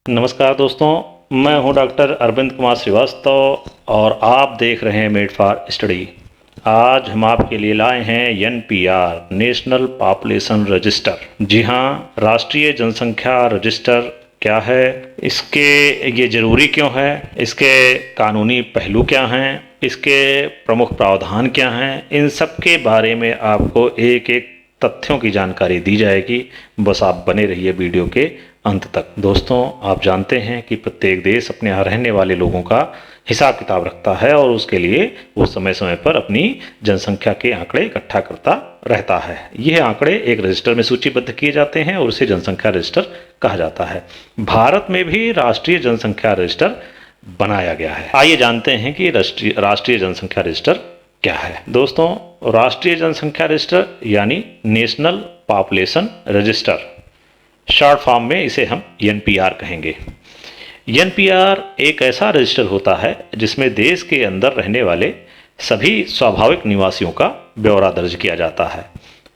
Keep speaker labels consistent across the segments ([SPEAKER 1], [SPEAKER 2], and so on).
[SPEAKER 1] नमस्कार दोस्तों, मैं हूं डॉक्टर अरविंद कुमार श्रीवास्तव और आप देख रहे हैं मेड फॉर स्टडी। आज हम आपके लिए लाए हैं एनपीआर नेशनल पॉपुलेशन रजिस्टर। जी हां, राष्ट्रीय जनसंख्या रजिस्टर क्या है, इसके ये ज़रूरी क्यों है, इसके कानूनी पहलू क्या हैं, इसके प्रमुख प्रावधान क्या हैं, इन सब के बारे में आपको एक एक तथ्यों की जानकारी दी जाएगी। बस आप बने रहिए वीडियो के अंत तक। दोस्तों, आप जानते हैं कि प्रत्येक देश अपने यहाँ रहने वाले लोगों का हिसाब किताब रखता है और उसके लिए वो समय समय पर अपनी जनसंख्या के आंकड़े इकट्ठा करता रहता है। यह आंकड़े एक रजिस्टर में सूचीबद्ध किए जाते हैं और उसे जनसंख्या रजिस्टर कहा जाता है। भारत में भी राष्ट्रीय जनसंख्या रजिस्टर बनाया गया है। आइए जानते हैं कि राष्ट्रीय जनसंख्या रजिस्टर क्या है। दोस्तों, राष्ट्रीय जनसंख्या रजिस्टर यानी national population register, short form में इसे हम एनपीआर कहेंगे। एनपीआर एक ऐसा रजिस्टर होता है जिसमें देश के अंदर रहने वाले सभी स्वाभाविक निवासियों का ब्यौरा दर्ज किया जाता है।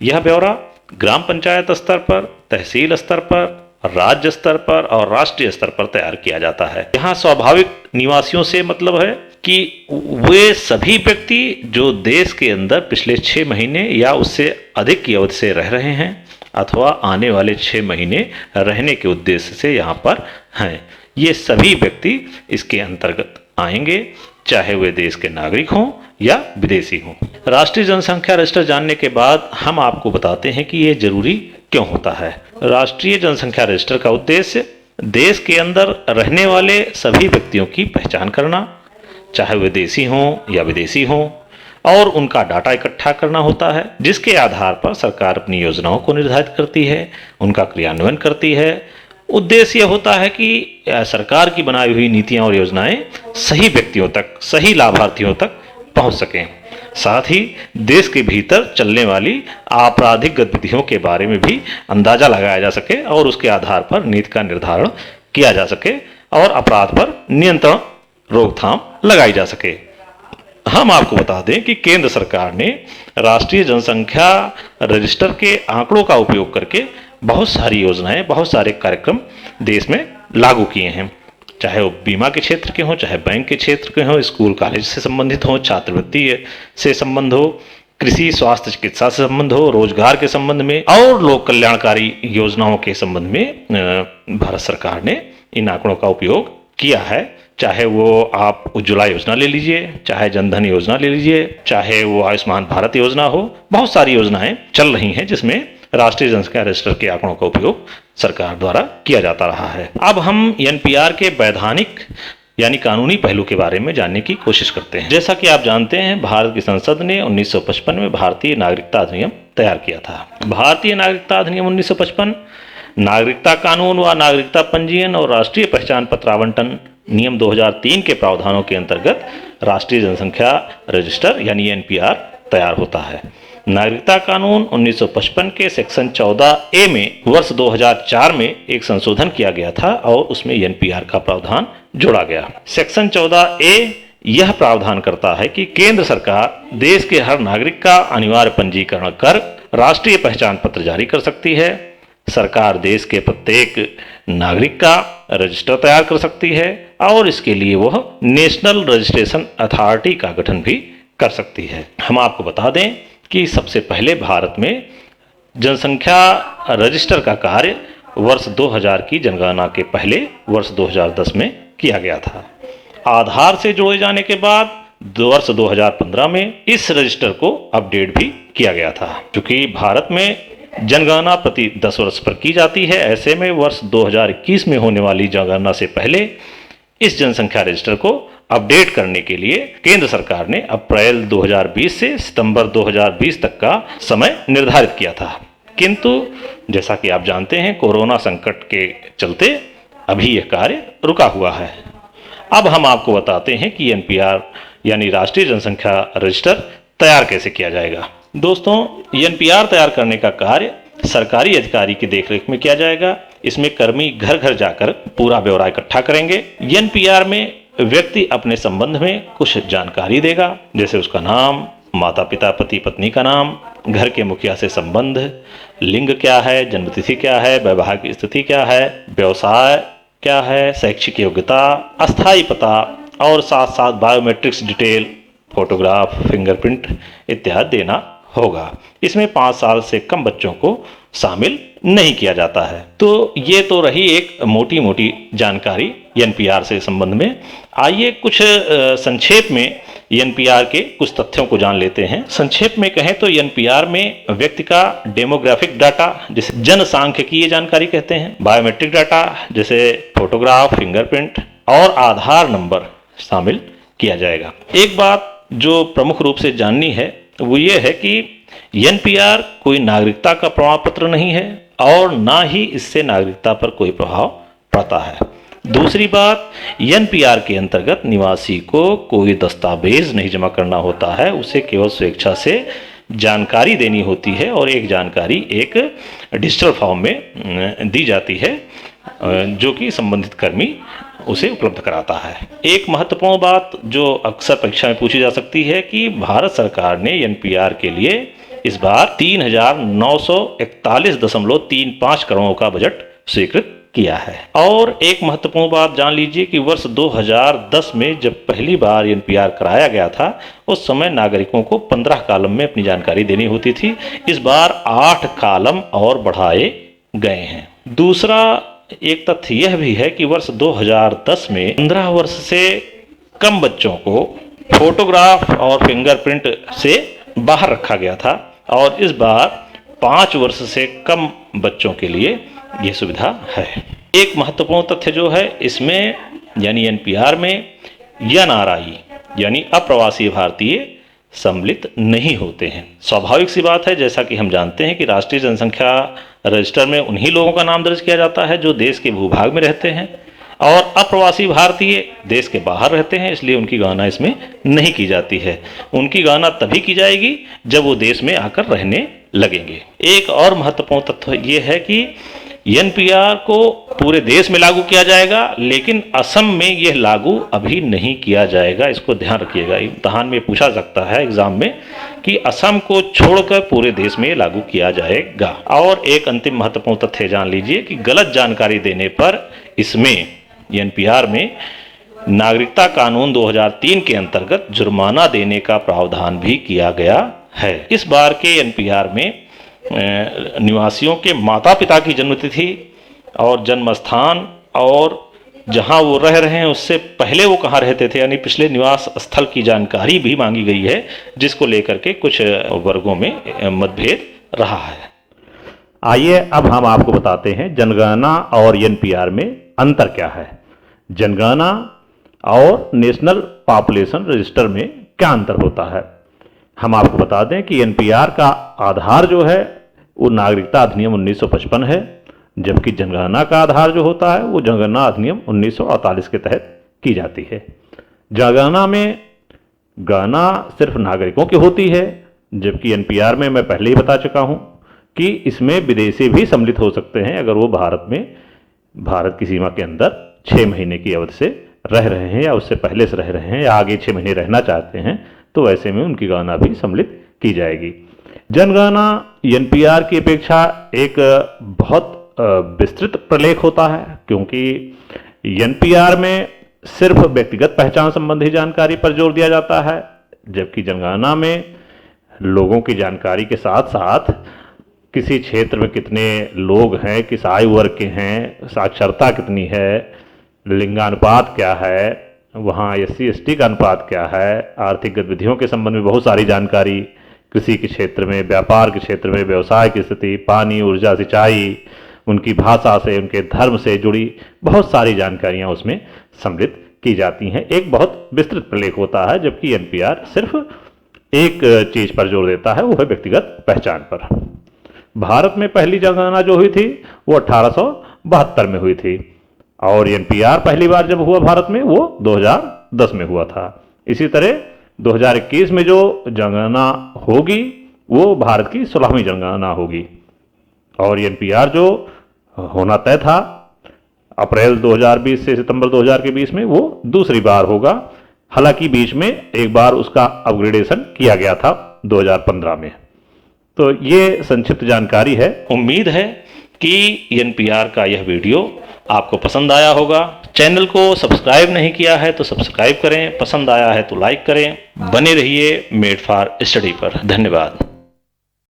[SPEAKER 1] यह ब्यौरा ग्राम पंचायत स्तर पर, तहसील स्तर पर, राज्य स्तर पर और राष्ट्रीय स्तर पर तैयार किया जाता है। यहाँ स्वाभाविक निवासियों से मतलब है कि वे सभी व्यक्ति जो देश के अंदर पिछले 6 महीने या उससे अधिक की अवधि से रह रहे हैं अथवा आने वाले 6 महीने रहने के उद्देश्य से यहाँ पर हैं, ये सभी व्यक्ति इसके अंतर्गत आएंगे, चाहे वे देश के नागरिक हों या विदेशी हों। राष्ट्रीय जनसंख्या रजिस्टर जानने के बाद हम आपको बताते हैं कि ये जरूरी क्यों होता है। राष्ट्रीय जनसंख्या रजिस्टर का उद्देश्य देश के अंदर रहने वाले सभी व्यक्तियों की पहचान करना, चाहे वे देशी हों या विदेशी हों, और उनका डाटा इकट्ठा करना होता है, जिसके आधार पर सरकार अपनी योजनाओं को निर्धारित करती है, उनका क्रियान्वयन करती है। उद्देश्य यह होता है कि सरकार की बनाई हुई नीतियां और योजनाएं सही व्यक्तियों तक, सही लाभार्थियों तक पहुंच सकें। साथ ही देश के भीतर चलने वाली आपराधिक गतिविधियों के बारे में भी अंदाजा लगाया जा सके और उसके आधार पर नीति का निर्धारण किया जा सके और अपराध पर नियंत्रण, रोकथाम लगाई जा सके। हम आपको बता दें कि केंद्र सरकार ने राष्ट्रीय जनसंख्या रजिस्टर के आंकड़ों का उपयोग करके बहुत सारी योजनाएं, बहुत सारे कार्यक्रम देश में लागू किए हैं, चाहे वो बीमा के क्षेत्र के हों, चाहे बैंक के क्षेत्र के हों, स्कूल कॉलेज से संबंधित हों, छात्रवृत्ति से संबंध हो, कृषि स्वास्थ्य चिकित्सा से संबंध हो, रोजगार के संबंध में और लोक कल्याणकारी योजनाओं के संबंध में भारत सरकार ने इन आंकड़ों का उपयोग किया है। चाहे वो आप उज्ज्वला योजना ले लीजिए, चाहे जनधन योजना ले लीजिए, चाहे वो आयुष्मान भारत योजना हो, बहुत सारी योजनाएं चल रही हैं जिसमें राष्ट्रीय जनसंख्या रजिस्टर के आंकड़ों का उपयोग सरकार द्वारा किया जाता रहा है। अब हम एनपीआर के वैधानिक यानी कानूनी पहलू के बारे में जानने की कोशिश करते हैं। जैसा कि आप जानते हैं, भारत की संसद ने 1955 में भारतीय नागरिकता अधिनियम तैयार किया था। भारतीय नागरिकता अधिनियम 1955 नागरिकता कानून व नागरिकता पंजीयन और राष्ट्रीय पहचान पत्र आवंटन नियम 2003 के प्रावधानों के अंतर्गत राष्ट्रीय जनसंख्या रजिस्टर यानी एनपीआर तैयार होता है। नागरिकता कानून 1955 के सेक्शन 14A में वर्ष 2004 में एक संशोधन किया गया था और उसमें एनपीआर का प्रावधान जोड़ा गया। सेक्शन 14A यह प्रावधान करता है कि केंद्र सरकार देश के हर नागरिक का अनिवार्य पंजीकरण कर राष्ट्रीय पहचान पत्र जारी कर सकती है। सरकार देश के प्रत्येक नागरिक का रजिस्टर तैयार कर सकती है और इसके लिए वह नेशनल रजिस्ट्रेशन अथॉरिटी का गठन भी कर सकती है। हम आपको बता दें कि सबसे पहले भारत में जनसंख्या रजिस्टर का कार्य वर्ष 2000 की जनगणना के पहले वर्ष 2010 में किया गया था। आधार से जोड़े जाने के बाद वर्ष 2015 में इस रजिस्टर को अपडेट भी किया गया था। क्योंकि भारत में जनगणना प्रति 10 वर्ष पर की जाती है, ऐसे में वर्ष 2021 में होने वाली जनगणना से पहले इस जनसंख्या रजिस्टर को अपडेट करने के लिए केंद्र सरकार ने अप्रैल 2020 से सितंबर 2020 तक का समय निर्धारित किया था। किंतु जैसा कि आप जानते हैं, कोरोना संकट के चलते अभी यह कार्य रुका हुआ है। अब हम आपको बताते हैं कि एनपीआर यानी राष्ट्रीय जनसंख्या रजिस्टर तैयार कैसे किया जाएगा। दोस्तों, एनपीआर तैयार करने का कार्य सरकारी अधिकारी की देखरेख में किया जाएगा। इसमें कर्मी घर घर जाकर पूरा ब्यौरा इकट्ठा करेंगे। एनपीआर में व्यक्ति अपने संबंध में कुछ जानकारी देगा, जैसे उसका नाम, माता पिता पति पत्नी का नाम, घर के मुखिया से संबंध, लिंग क्या है, जन्मतिथि क्या है, वैवाहिक स्थिति क्या है, व्यवसाय क्या है, शैक्षिक योग्यता, अस्थायी पता और साथ साथ बायोमेट्रिक्स डिटेल, फोटोग्राफ, फिंगरप्रिंट इत्यादि देना होगा। इसमें 5 साल से कम बच्चों को शामिल नहीं किया जाता है। तो ये तो रही एक मोटी मोटी जानकारी एनपीआर से संबंध में। आइए कुछ संक्षेप में एनपीआर के कुछ तथ्यों को जान लेते हैं। संक्षेप में कहें तो एनपीआर में व्यक्ति का डेमोग्राफिक डाटा जिसे जनसांख्यिकीय जानकारी कहते हैं, बायोमेट्रिक डाटा जैसे फोटोग्राफ, फिंगरप्रिंट और आधार नंबर शामिल किया जाएगा। एक बात जो प्रमुख रूप से जाननी है वो ये है कि एनपीआर कोई नागरिकता का प्रमाण पत्र नहीं है और ना ही इससे नागरिकता पर कोई प्रभाव पड़ता है। दूसरी बात, एनपीआर के अंतर्गत निवासी को कोई दस्तावेज नहीं जमा करना होता है, उसे केवल स्वेच्छा से जानकारी देनी होती है और एक जानकारी एक डिजिटल फॉर्म में दी जाती है जो कि संबंधित कर्मी उसे उपलब्ध कराता है। एक महत्वपूर्ण बात जो अक्सर परीक्षा में पूछी जा सकती है कि भारत सरकार ने एनपीआर के लिए इस बार 3,941.35 करोड़ का बजट स्वीकृत किया है। और एक महत्वपूर्ण बात जान लीजिए कि वर्ष 2010 में जब पहली बार एनपीआर कराया गया था उस समय नागरिकों को 15 कॉलम में अपनी जानकारी देनी होती थी। इस बार 8 कॉलम और बढ़ाए गए हैं। दूसरा एक तथ्य यह भी है कि वर्ष 2010 में 15 वर्ष से कम बच्चों को फोटोग्राफ और फिंगरप्रिंट से बाहर रखा गया था और इस बार 5 वर्ष से कम बच्चों के लिए यह सुविधा है। एक महत्वपूर्ण तथ्य जो है इसमें यानी एनपीआर में एनआरआई यानी अप्रवासी भारतीय सम्मिलित नहीं होते हैं। स्वाभाविक सी बात है, जैसा कि हम जानते हैं कि राष्ट्रीय जनसंख्या रजिस्टर में उन्हीं लोगों का नाम दर्ज किया जाता है जो देश के भूभाग में रहते हैं और अप्रवासी भारतीय देश के बाहर रहते हैं, इसलिए उनकी गणना इसमें नहीं की जाती है। उनकी गणना तभी की जाएगी जब वो देश में आकर रहने लगेंगे। एक और महत्वपूर्ण तथ्य ये है कि एनपीआर को पूरे देश में लागू किया जाएगा, लेकिन असम में यह लागू अभी नहीं किया जाएगा। इसको ध्यान रखिएगा, इम्तहान में पूछा सकता है एग्जाम में कि असम को छोड़कर पूरे देश में लागू किया जाएगा। और एक अंतिम महत्वपूर्ण तथ्य जान लीजिए कि गलत जानकारी देने पर इसमें एनपीआर में नागरिकता कानून 2003 के अंतर्गत जुर्माना देने का प्रावधान भी किया गया है। इस बार के एनपीआर में निवासियों के माता पिता की जन्मतिथि और जन्म स्थान और जहां वो रह रहे हैं उससे पहले वो कहाँ रहते थे यानी पिछले निवास स्थल की जानकारी भी मांगी गई है, जिसको लेकर के कुछ वर्गों में मतभेद रहा है। आइए अब हम आपको बताते हैं जनगणना और एनपीआर में अंतर क्या है। जनगणना और नेशनल पॉपुलेशन रजिस्टर में क्या अंतर होता है। हम आपको बता दें कि एनपीआर का आधार जो है वो नागरिकता अधिनियम 1955 है, जबकि जनगणना का आधार जो होता है वो जनगणना अधिनियम 1948 के तहत की जाती है। जनगणना में गणना सिर्फ नागरिकों की होती है, जबकि एनपीआर में मैं पहले ही बता चुका हूँ कि इसमें विदेशी भी सम्मिलित हो सकते हैं अगर वो भारत की सीमा के अंदर 6 महीने की अवधि से रह रहे हैं या उससे पहले से रह रहे हैं या आगे 6 महीने रहना चाहते हैं, तो ऐसे में उनकी गणना भी सम्मिलित की जाएगी। जनगणना एनपीआर की अपेक्षा एक बहुत विस्तृत प्रलेख होता है, क्योंकि एनपीआर में सिर्फ व्यक्तिगत पहचान संबंधी जानकारी पर जोर दिया जाता है, जबकि जनगणना में लोगों की जानकारी के साथ साथ किसी क्षेत्र में कितने लोग हैं, किस आयु वर्ग के हैं, साक्षरता कितनी है, लिंगानुपात क्या है, वहाँ SC/ST का अनुपात क्या है, आर्थिक गतिविधियों के संबंध में बहुत सारी जानकारी, कृषि के क्षेत्र में, व्यापार के क्षेत्र में, व्यवसाय की स्थिति, पानी, ऊर्जा, सिंचाई, उनकी भाषा से, उनके धर्म से जुड़ी बहुत सारी जानकारियाँ उसमें सम्मिलित की जाती हैं। एक बहुत विस्तृत प्रलेख होता है, जबकि एनपीआर सिर्फ एक चीज़ पर जोर देता है, वो है व्यक्तिगत पहचान पर। भारत में पहली जनगणना जो हुई थी वो 1872 में हुई थी और एनपीआर पहली बार जब हुआ भारत में वो 2010 में हुआ था। इसी तरह 2021 में जो जनगणना होगी वो भारत की 16वीं जनगणना होगी और एनपीआर जो होना तय था अप्रैल 2020 से सितंबर 2000 के बीच में वो दूसरी बार होगा। हालांकि बीच में एक बार उसका अपग्रेडेशन किया गया था 2015 में। तो ये संक्षिप्त जानकारी है। उम्मीद है कि एनपीआर का यह वीडियो आपको पसंद आया होगा। चैनल को सब्सक्राइब नहीं किया है तो सब्सक्राइब करें, पसंद आया है तो लाइक करें। बने रहिए मेड फॉर स्टडी पर। धन्यवाद।